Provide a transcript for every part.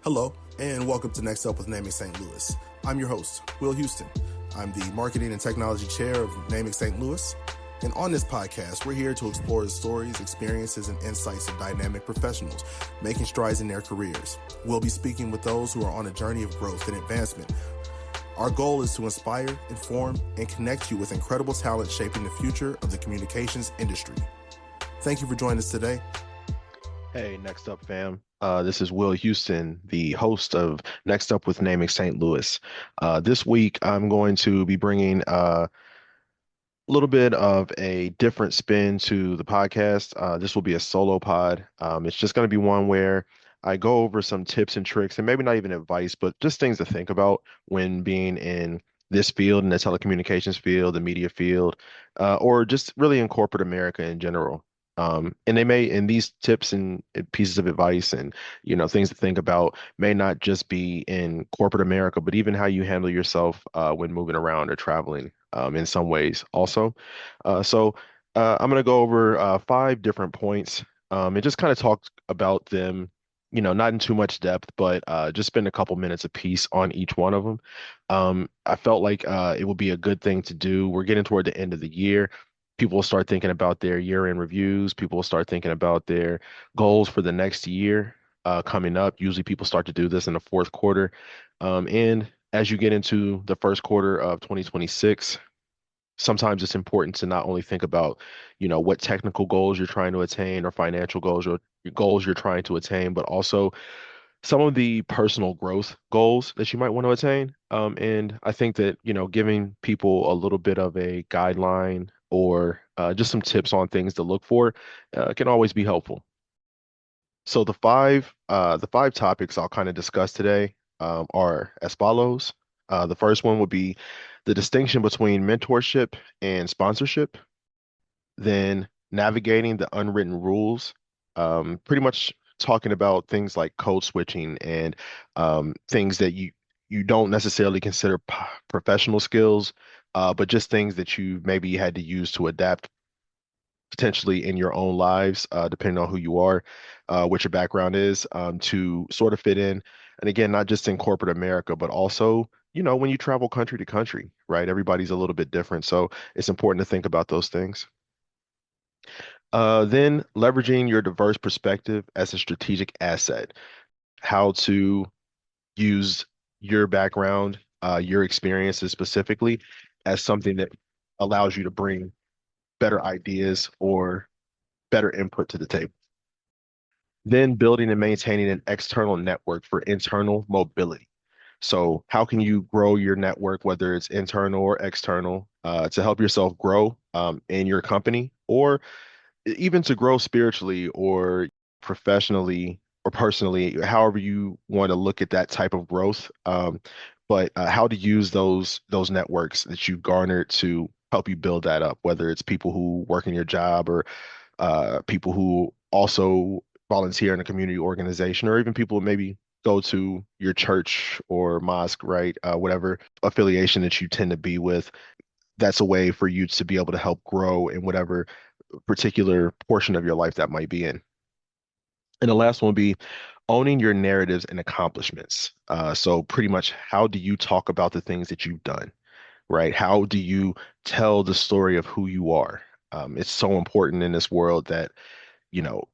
Hello, and welcome to Next Up with Naming St. Louis. I'm your host, Will Huston. I'm the Marketing and Technology Chair of Naming St. Louis. And on this podcast, we're here to explore the stories, experiences, and insights of dynamic professionals making strides in their careers. We'll be speaking with those who are on a journey of growth and advancement. Our goal is to inspire, inform, and connect you with incredible talent shaping the future of the communications industry. Thank you for joining us today. Hey, Next Up fam. This is Will Houston, the host of Next Up with Naming St. Louis. This week, I'm going to be bringing a little bit of a different spin to the podcast. This will be a solo pod. It's just going to be one where I go over some tips and tricks, and maybe not even advice, but just things to think about when being in this field, in the telecommunications field, the media field, or just really in corporate America in general. And these tips and pieces of advice and, things to think about may not just be in corporate America, but even how you handle yourself when moving around or traveling in some ways also. So I'm going to go over 5 different points and just kind of talk about them, not in too much depth, but just spend a couple minutes apiece on each one of them. I felt like it would be a good thing to do. We're getting toward the end of the year. People will start thinking about their year-end reviews. People will start thinking about their goals for the next year coming up. Usually people start to do this in the fourth quarter. And as you get into the first quarter of 2026, sometimes it's important to not only think about, what technical goals you're trying to attain or financial goals or goals you're trying to attain, but also some of the personal growth goals that you might want to attain. And I think that, giving people a little bit of a guideline or just some tips on things to look for can always be helpful. So the five topics I'll kind of discuss today are as follows. The first one would be the distinction between mentorship and sponsorship, then navigating the unwritten rules, pretty much talking about things like code switching and things that you don't necessarily consider professional skills, but just things that you maybe had to use to adapt potentially in your own lives, depending on who you are, what your background is, to sort of fit in. And again, not just in corporate America, but also, when you travel country to country, right? Everybody's a little bit different. So it's important to think about those things. Then leveraging your diverse perspective as a strategic asset, how to use your background, your experiences specifically, as something that allows you to bring better ideas or better input to the table. Then building and maintaining an external network for internal mobility. So, how can you grow your network, whether it's internal or external, to help yourself grow in your company, or even to grow spiritually or professionally or personally, however you want to look at that type of growth. But how to use those networks that you've garnered to help you build that up, whether it's people who work in your job or people who also volunteer in a community organization, or even people who maybe go to your church or mosque, right? Whatever affiliation that you tend to be with, that's a way for you to be able to help grow in whatever particular portion of your life that might be in. And the last one would be owning your narratives and accomplishments. So pretty much, how do you talk about the things that you've done, right? How do you tell the story of who you are? It's so important in this world that,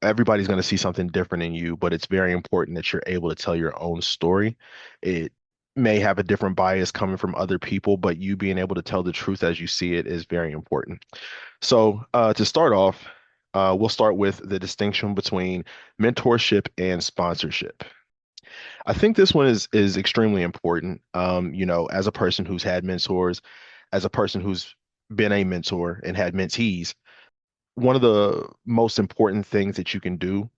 everybody's going to see something different in you, but it's very important that you're able to tell your own story. It may have a different bias coming from other people, but you being able to tell the truth as you see it is very important. So, to start off, we'll start with the distinction between mentorship and sponsorship. I think this one is extremely important. As a person who's had mentors, as a person who's been a mentor and had mentees, one of the most important things that you can do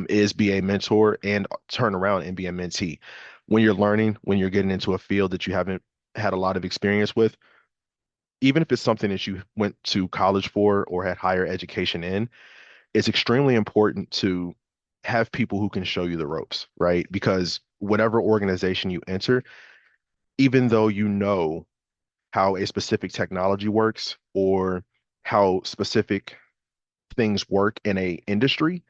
is be a mentor and turn around and be a mentee. When you're learning, when you're getting into a field that you haven't had a lot of experience with, even if it's something that you went to college for or had higher education in, it's extremely important to have people who can show you the ropes, right? Because whatever organization you enter, even though you know how a specific technology works or how specific things work in a industry,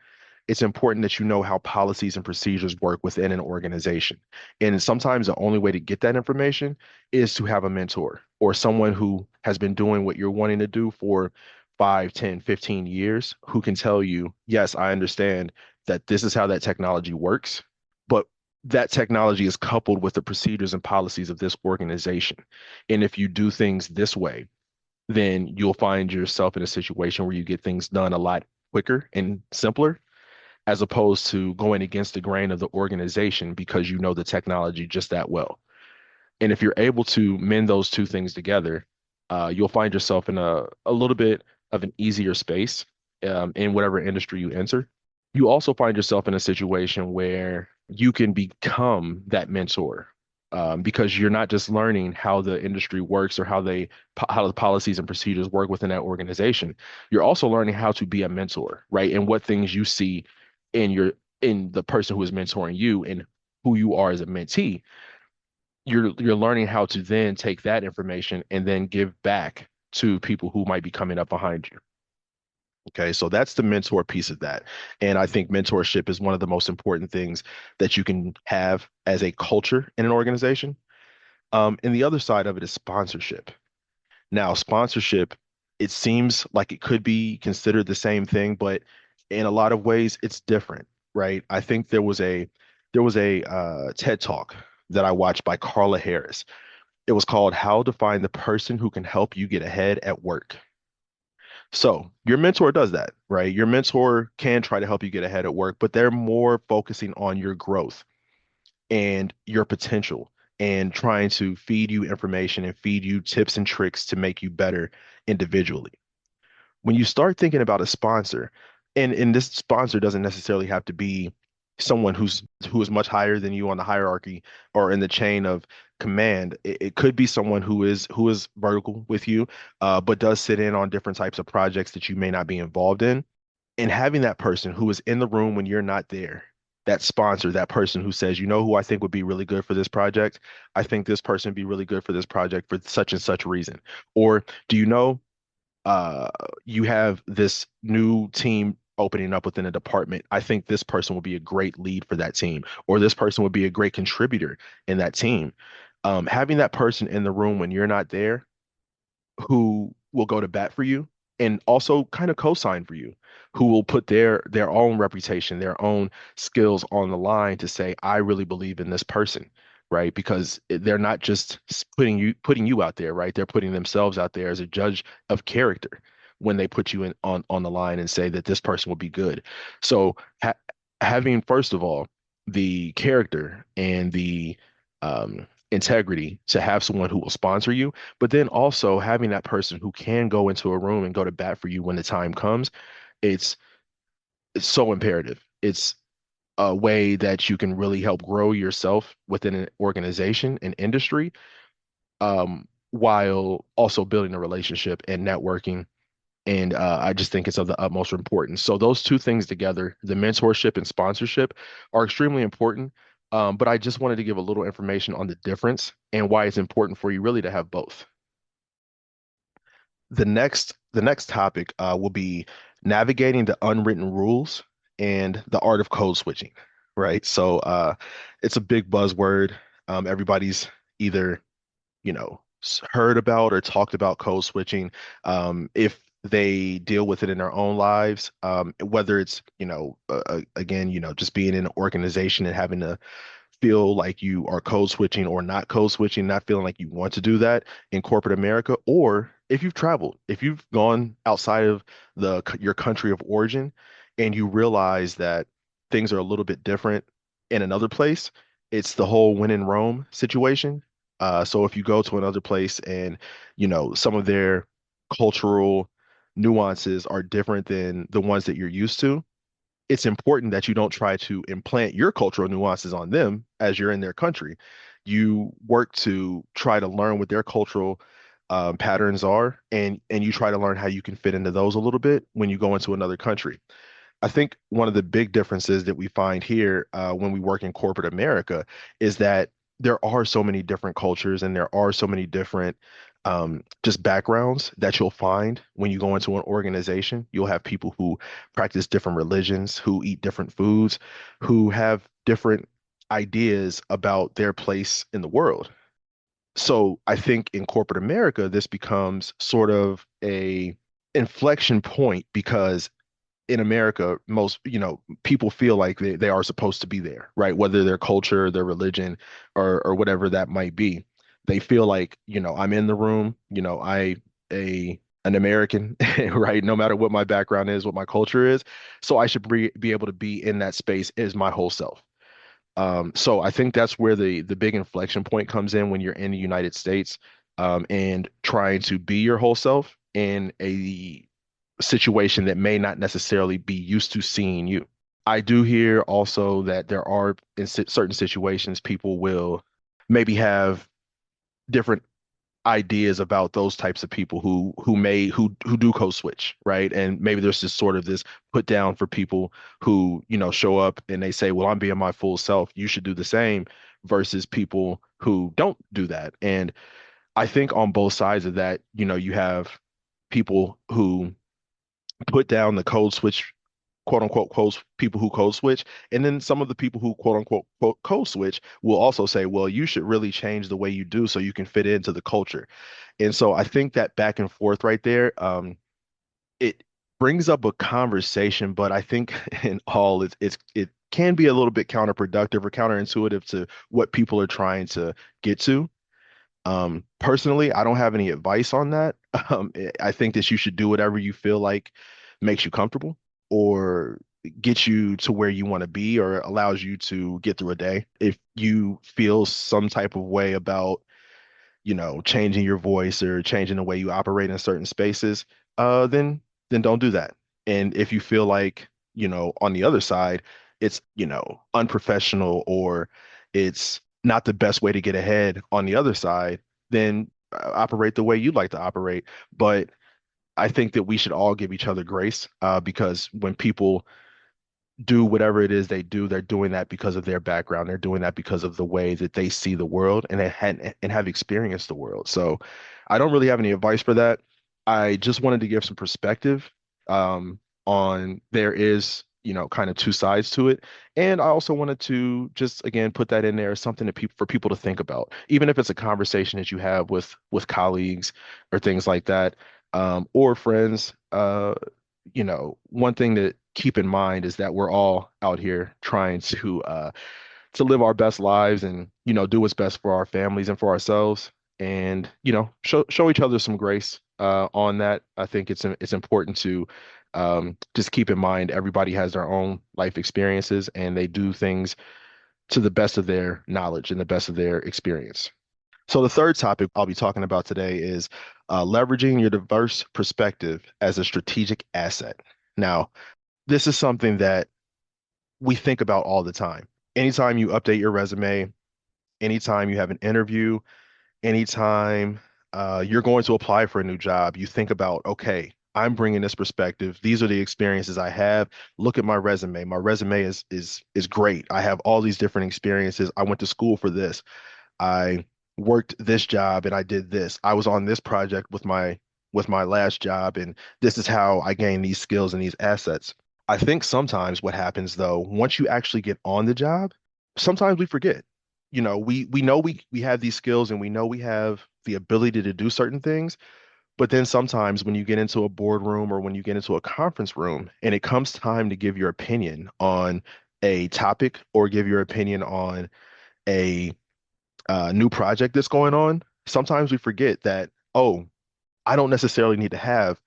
it's important that you know how policies and procedures work within an organization. And sometimes the only way to get that information is to have a mentor or someone who has been doing what you're wanting to do for 5, 10, 15 years, who can tell you, yes, I understand that this is how that technology works, but that technology is coupled with the procedures and policies of this organization. And if you do things this way, then you'll find yourself in a situation where you get things done a lot quicker and simpler, as opposed to going against the grain of the organization because you know the technology just that well. And if you're able to mend those two things together, you'll find yourself in a little bit of an easier space in whatever industry you enter. You also find yourself in a situation where you can become that mentor, because you're not just learning how the industry works or how the policies and procedures work within that organization. You're also learning how to be a mentor, right? And what things you see in your in the person who is mentoring you and who you are as a mentee. You're learning how to then take that information and then give back to people who might be coming up behind you. Okay, so that's the mentor piece of that. And I think mentorship is one of the most important things that you can have as a culture in an organization. And the other side of it is sponsorship. Now, sponsorship, it seems like it could be considered the same thing, but in a lot of ways, it's different, right? I think there was a TED Talk that I watched by Carla Harris. It was called "How to Find the Person Who Can Help You Get Ahead at Work." So your mentor does that, right? Your mentor can try to help you get ahead at work, but they're more focusing on your growth and your potential and trying to feed you information and feed you tips and tricks to make you better individually. When you start thinking about a sponsor, and this sponsor doesn't necessarily have to be someone who is much higher than you on the hierarchy or in the chain of command. It could be someone who is vertical with you, but does sit in on different types of projects that you may not be involved in. And having that person who is in the room when you're not there, that sponsor, that person who says, you know who I think would be really good for this project? I think this person would be really good for this project for such and such reason. Or do you know uh you have this new team opening up within a department? I think this person will be a great lead for that team, or this person would be a great contributor in that team. Having that person in the room when you're not there, who will go to bat for you and also kind of co-sign for you, who will put their own reputation, their own skills on the line to say, I really believe in this person, right? Because they're not just putting you out there, right? They're putting themselves out there as a judge of character when they put you in on the line and say that this person will be good. So having, first of all, the character and the integrity to have someone who will sponsor you, but then also having that person who can go into a room and go to bat for you when the time comes, it's it's so imperative. It's a way that you can really help grow yourself within an organization, an industry, while also building a relationship and networking. And I just think it's of the utmost importance. So those two things together, the mentorship and sponsorship, are extremely important. But I just wanted to give a little information on the difference and why it's important for you really to have both. The next topic will be navigating the unwritten rules and the art of code switching, right? So it's a big buzzword. Everybody's either heard about or talked about code switching. If they deal with it in their own lives, whether it's again, just being in an organization and having to feel like you are code switching or not code switching, not feeling like you want to do that in corporate America, or if you've traveled, if you've gone outside of your country of origin and you realize that things are a little bit different in another place, it's the whole when in Rome situation. So if you go to another place and some of their cultural nuances are different than the ones that you're used to, it's important that you don't try to implant your cultural nuances on them as you're in their country. You work to try to learn what their cultural patterns are, and you try to learn how you can fit into those a little bit when you go into another country. I think one of the big differences that we find here when we work in corporate America is that there are so many different cultures and there are so many different just backgrounds that you'll find when you go into an organization. You'll have people who practice different religions, who eat different foods, who have different ideas about their place in the world. So I think in corporate America, this becomes sort of a inflection point because in America, most, people feel like they are supposed to be there, right? Whether their culture, their religion, or whatever that might be. They feel like, I'm in the room, an American, right? No matter what my background is, what my culture is. So I should be able to be in that space as my whole self. So I think that's where the big inflection point comes in when you're in the United States, and trying to be your whole self in a situation that may not necessarily be used to seeing you. I do hear also that there are in certain situations people will maybe have different ideas about those types of people who do code switch, right? And maybe there's just sort of this put down for people who, show up and they say, well, I'm being my full self, you should do the same, versus people who don't do that. And I think on both sides of that, you have people who put down the code switch, quote unquote, people who code switch. And then some of the people who, quote unquote, code switch will also say, well, you should really change the way you do so you can fit into the culture. And so I think that back and forth right there, it brings up a conversation, but I think in all it can be a little bit counterproductive or counterintuitive to what people are trying to get to. Personally, I don't have any advice on that. I think that you should do whatever you feel like makes you comfortable or gets you to where you want to be or allows you to get through a day. If you feel some type of way about, changing your voice or changing the way you operate in certain spaces, then don't do that. And if you feel like, on the other side, it's, unprofessional or it's not the best way to get ahead on the other side, then operate the way you'd like to operate. But I think that we should all give each other grace, because when people do whatever it is they do, they're doing that because of their background. They're doing that because of the way that they see the world and have experienced the world. So I don't really have any advice for that. I just wanted to give some perspective, on there is, kind of two sides to it. And I also wanted to just again put that in there as something that people for people to think about, even if it's a conversation that you have with colleagues or things like that, or friends. One thing to keep in mind is that we're all out here trying to live our best lives and, do what's best for our families and for ourselves and, show each other some grace on that. I think it's important to just keep in mind everybody has their own life experiences and they do things to the best of their knowledge and the best of their experience. So the third topic I'll be talking about today is leveraging your diverse perspective as a strategic asset. Now, this is something that we think about all the time. Anytime you update your resume, anytime you have an interview, anytime you're going to apply for a new job, you think about, okay, I'm bringing this perspective. These are the experiences I have. Look at my resume. My resume is great. I have all these different experiences. I went to school for this. I worked this job and I did this. I was on this project with my last job, and this is how I gained these skills and these assets. I think sometimes what happens though, once you actually get on the job, sometimes we forget. We know we have these skills and we know we have the ability to do certain things, but then sometimes when you get into a boardroom or when you get into a conference room and it comes time to give your opinion on a topic or give your opinion on a new project that's going on, sometimes we forget that, oh, I don't necessarily need to have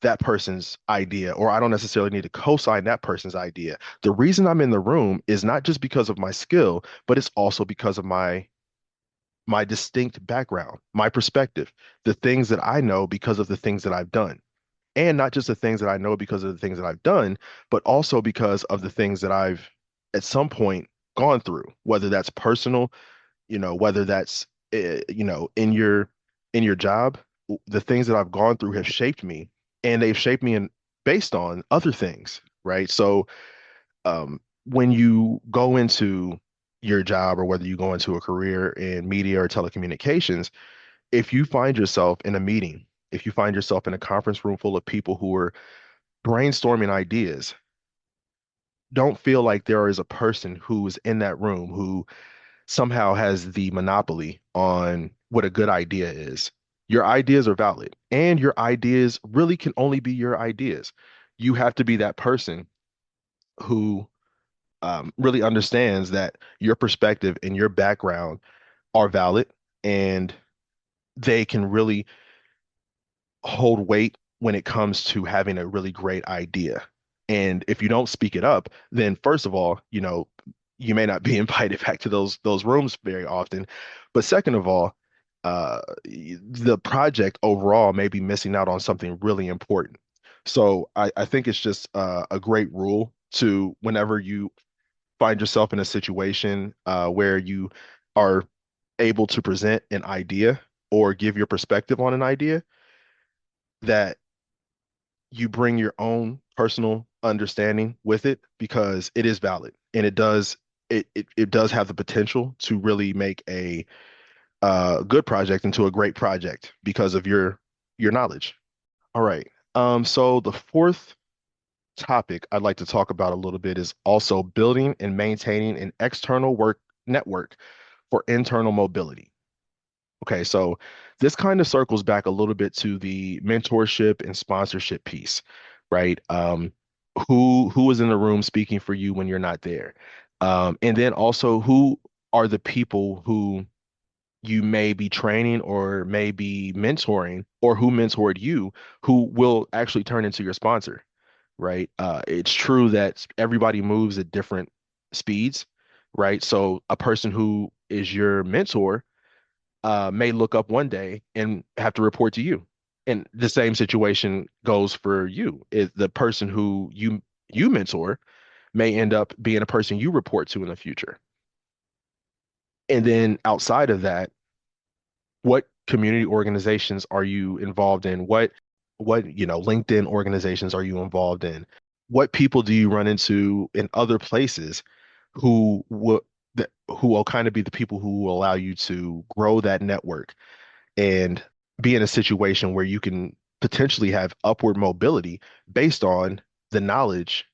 that person's idea, or I don't necessarily need to co-sign that person's idea. The reason I'm in the room is not just because of my skill, but it's also because of my distinct background, my perspective, the things that I know because of the things that I've done. And not just the things that I know because of the things that I've done, but also because of the things that I've at some point gone through, whether that's personal, whether that's in your job, the things that I've gone through have shaped me, and they've shaped me in based on other things, right? So when you go into your job or whether you go into a career in media or telecommunications, if you find yourself in a meeting, if you find yourself in a conference room full of people who are brainstorming ideas, don't feel like there is a person who is in that room who somehow has the monopoly on what a good idea is. Your ideas are valid, and your ideas really can only be your ideas. You have to be that person who really understands that your perspective and your background are valid, and they can really hold weight when it comes to having a really great idea. And if you don't speak it up, then first of all, you may not be invited back to those rooms very often. But second of all, the project overall may be missing out on something really important. So I think it's just a great rule to whenever you find yourself in a situation where you are able to present an idea or give your perspective on an idea, that you bring your own personal understanding with it because it is valid and it does have the potential to really make a good project into a great project because of your knowledge. All right. So the fourth topic I'd like to talk about a little bit is also building and maintaining an external work network for internal mobility. Okay, so this kind of circles back a little bit to the mentorship and sponsorship piece, right? Who is in the room speaking for you when you're not there? And then also who are the people who you may be training or may be mentoring or who mentored you who will actually turn into your sponsor, right? It's true that everybody moves at different speeds, right? So a person who is your mentor may look up one day and have to report to you. And the same situation goes for you. Is the person who you mentor may end up being a person you report to in the future. And then outside of that, what community organizations are you involved in? What LinkedIn organizations are you involved in? What people do you run into in other places who will who will kind of be the people who will allow you to grow that network and be in a situation where you can potentially have upward mobility based on the knowledge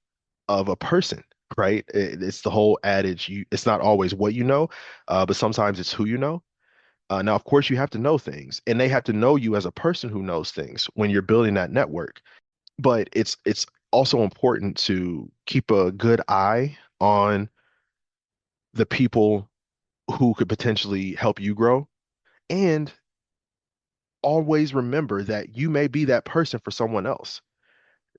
of a person, right? It's the whole adage, it's not always what you know, but sometimes it's who you know. Now, of course, you have to know things, and they have to know you as a person who knows things when you're building that network. But it's also important to keep a good eye on the people who could potentially help you grow, and always remember that you may be that person for someone else.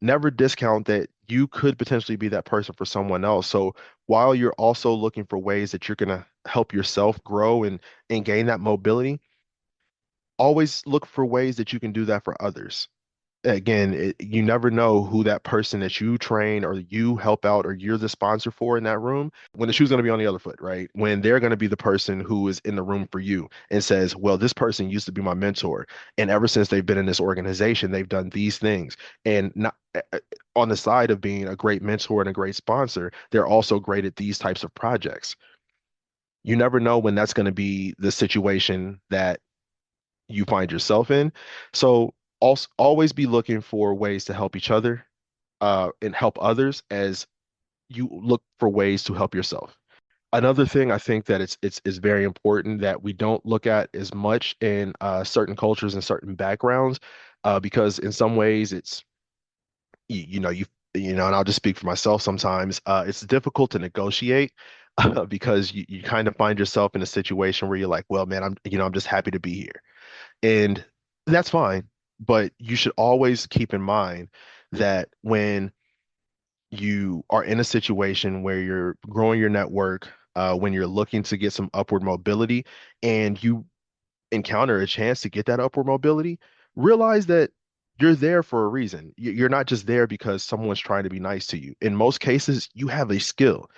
Never discount that you could potentially be that person for someone else. So while you're also looking for ways that you're going to help yourself grow and gain that mobility, always look for ways that you can do that for others. Again, you never know who that person that you train or you help out or you're the sponsor for in that room, when the shoe's going to be on the other foot, right? When they're going to be the person who is in the room for you and says, well, this person used to be my mentor. And ever since they've been in this organization, they've done these things. And not on the side of being a great mentor and a great sponsor, they're also great at these types of projects. You never know when that's going to be the situation that you find yourself in. So also always be looking for ways to help each other and help others as you look for ways to help yourself. Another thing I think that it's very important that we don't look at as much in certain cultures and certain backgrounds, because in some ways it's and I'll just speak for myself sometimes. It's difficult to negotiate because you kind of find yourself in a situation where you're like, well, man, I'm just happy to be here. And that's fine. But you should always keep in mind that when you are in a situation where you're growing your network, when you're looking to get some upward mobility and you encounter a chance to get that upward mobility, realize that you're there for a reason. You're not just there because someone's trying to be nice to you. In most cases, you have a skill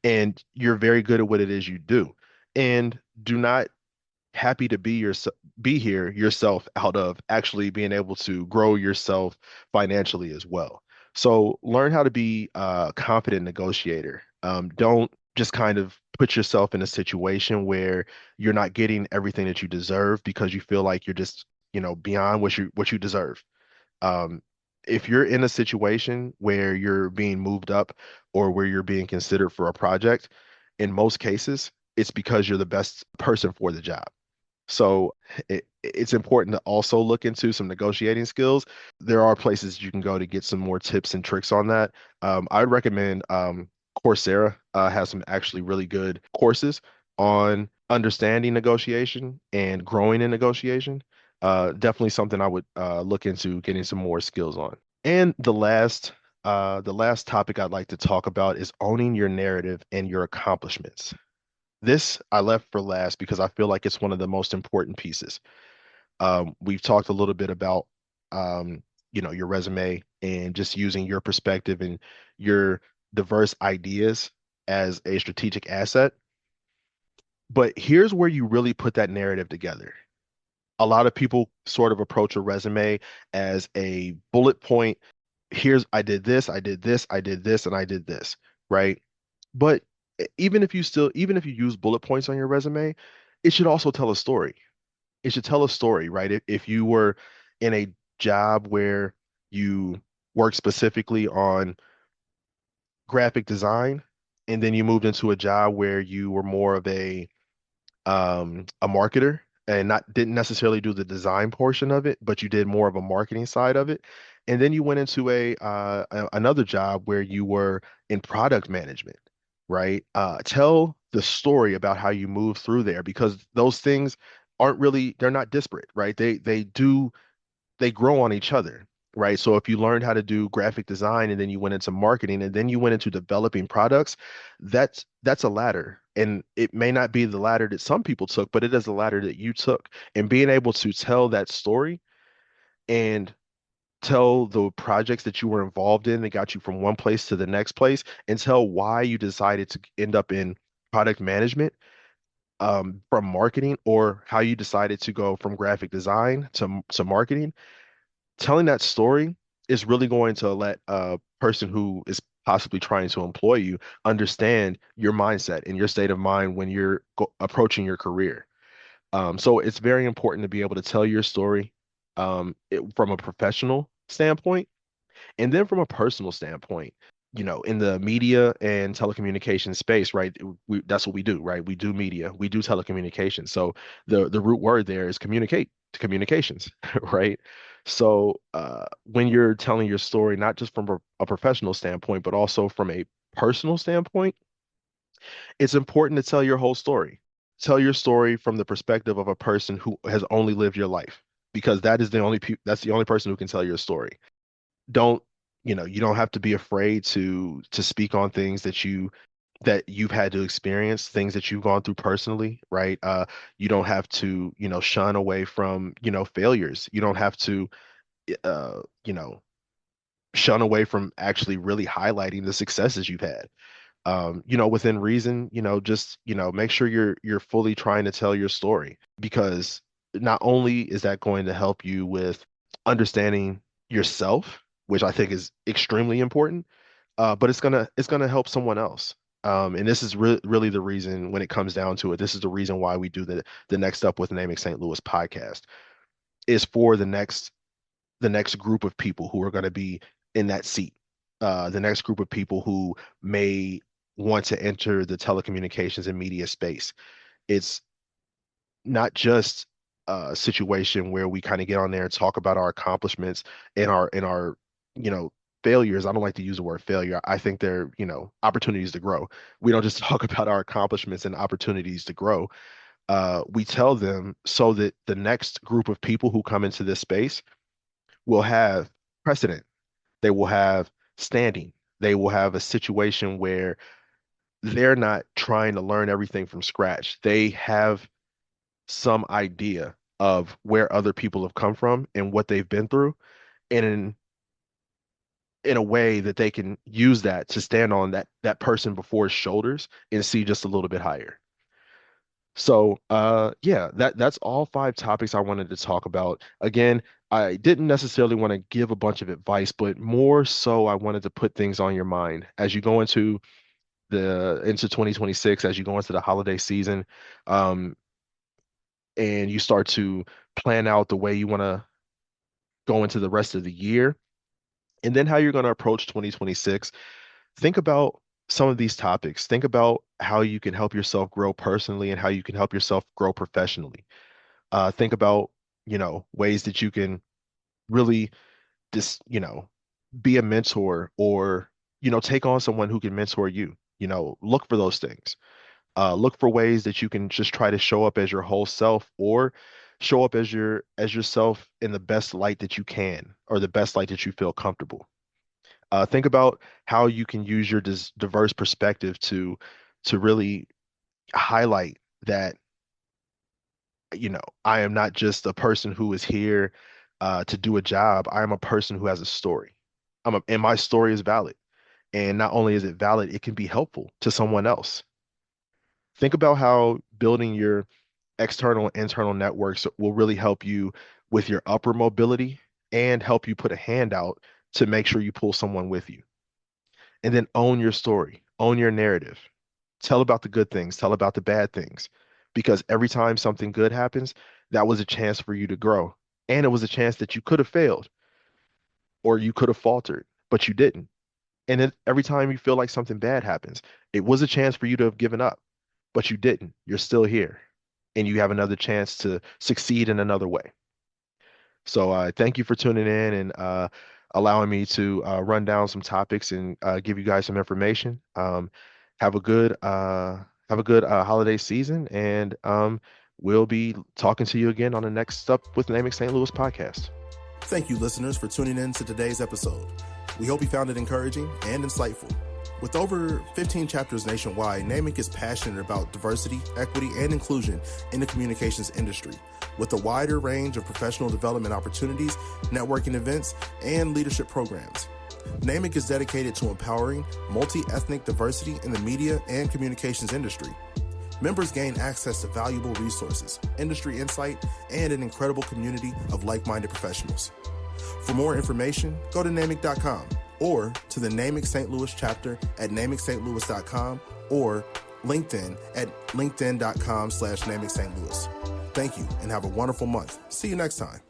and you're very good at what it is you do. And do not happy to be here yourself out of actually being able to grow yourself financially as well. So learn how to be a confident negotiator. Don't just kind of put yourself in a situation where you're not getting everything that you deserve because you feel like you're just, beyond what you deserve. Um, if you're in a situation where you're being moved up or where you're being considered for a project, in most cases, it's because you're the best person for the job. So it's important to also look into some negotiating skills. There are places you can go to get some more tips and tricks on that. I'd recommend Coursera has some actually really good courses on understanding negotiation and growing in negotiation. Definitely something I would look into getting some more skills on. And the last topic I'd like to talk about is owning your narrative and your accomplishments. This I left for last because I feel like it's one of the most important pieces. We've talked a little bit about, um, your resume and just using your perspective and your diverse ideas as a strategic asset. But here's where you really put that narrative together. A lot of people sort of approach a resume as a bullet point. Here's, I did this, I did this, I did this, and I did this, right? But even if you use bullet points on your resume, it should also tell a story. It should tell a story, right? If you were in a job where you work specifically on graphic design, and then you moved into a job where you were more of a marketer and not didn't necessarily do the design portion of it, but you did more of a marketing side of it. And then you went into another job where you were in product management, right? Tell the story about how you moved through there because those things they're not disparate, right? They grow on each other, right? So if you learned how to do graphic design and then you went into marketing and then you went into developing products, that's a ladder. And it may not be the ladder that some people took, but it is a ladder that you took. And being able to tell that story and tell the projects that you were involved in that got you from one place to the next place and tell why you decided to end up in product management from marketing or how you decided to go from graphic design to marketing telling that story is really going to let a person who is possibly trying to employ you understand your mindset and your state of mind when you're approaching your career. So it's very important to be able to tell your story from a professional standpoint and then from a personal standpoint, in the media and telecommunications space, right? That's what we do, right? We do media, we do telecommunications. So the root word there is communications, right? So when you're telling your story, not just from a professional standpoint, but also from a personal standpoint, it's important to tell your whole story. Tell your story from the perspective of a person who has only lived your life, because that's the only person who can tell your story. Don't you don't have to be afraid to speak on things that you've had to experience, things that you've gone through personally, right? You don't have to shun away from failures. You don't have to uh you know shun away from actually really highlighting the successes you've had. Within reason, just make sure you're fully trying to tell your story, because not only is that going to help you with understanding yourself, which I think is extremely important, but it's gonna help someone else. And this is really the reason when it comes down to it. This is the reason why we do the Next Up with Naming St. Louis podcast is for the next group of people who are going to be in that seat. The next group of people who may want to enter the telecommunications and media space. It's not just a situation where we kind of get on there and talk about our accomplishments and our you know failures. I don't like to use the word failure. I think they're opportunities to grow. We don't just talk about our accomplishments and opportunities to grow. We tell them so that the next group of people who come into this space will have precedent. They will have standing. They will have a situation where they're not trying to learn everything from scratch. They have some idea of where other people have come from and what they've been through, and in a way that they can use that to stand on that person before his shoulders and see just a little bit higher. So, yeah, that's all five topics I wanted to talk about. Again, I didn't necessarily want to give a bunch of advice, but more so I wanted to put things on your mind as you go into the into 2026 as you go into the holiday season, um, and you start to plan out the way you want to go into the rest of the year, and then how you're going to approach 2026. Think about some of these topics. Think about how you can help yourself grow personally and how you can help yourself grow professionally. Think about, ways that you can really just, be a mentor or, take on someone who can mentor you. Look for those things. Look for ways that you can just try to show up as your whole self or show up as yourself in the best light that you can or the best light that you feel comfortable. Think about how you can use your diverse perspective to really highlight that, I am not just a person who is here to do a job. I am a person who has a story. And my story is valid. And not only is it valid, it can be helpful to someone else. Think about how building your external and internal networks will really help you with your upper mobility and help you put a hand out to make sure you pull someone with you. And then own your story, own your narrative. Tell about the good things, tell about the bad things. Because every time something good happens, that was a chance for you to grow. And it was a chance that you could have failed or you could have faltered, but you didn't. And then every time you feel like something bad happens, it was a chance for you to have given up, but you didn't. You're still here and you have another chance to succeed in another way. So thank you for tuning in and allowing me to run down some topics and give you guys some information. Have a good holiday season, and we'll be talking to you again on the next Up with Naming St. Louis podcast. Thank you, listeners, for tuning in to today's episode. We hope you found it encouraging and insightful. With over 15 chapters nationwide, NAMIC is passionate about diversity, equity, and inclusion in the communications industry, with a wider range of professional development opportunities, networking events, and leadership programs. NAMIC is dedicated to empowering multi-ethnic diversity in the media and communications industry. Members gain access to valuable resources, industry insight, and an incredible community of like-minded professionals. For more information, go to NAMIC.com or to the NAMIC St. Louis chapter at NAMICSt.Louis.com or LinkedIn at LinkedIn.com/NAMIC St. Louis. Thank you and have a wonderful month. See you next time.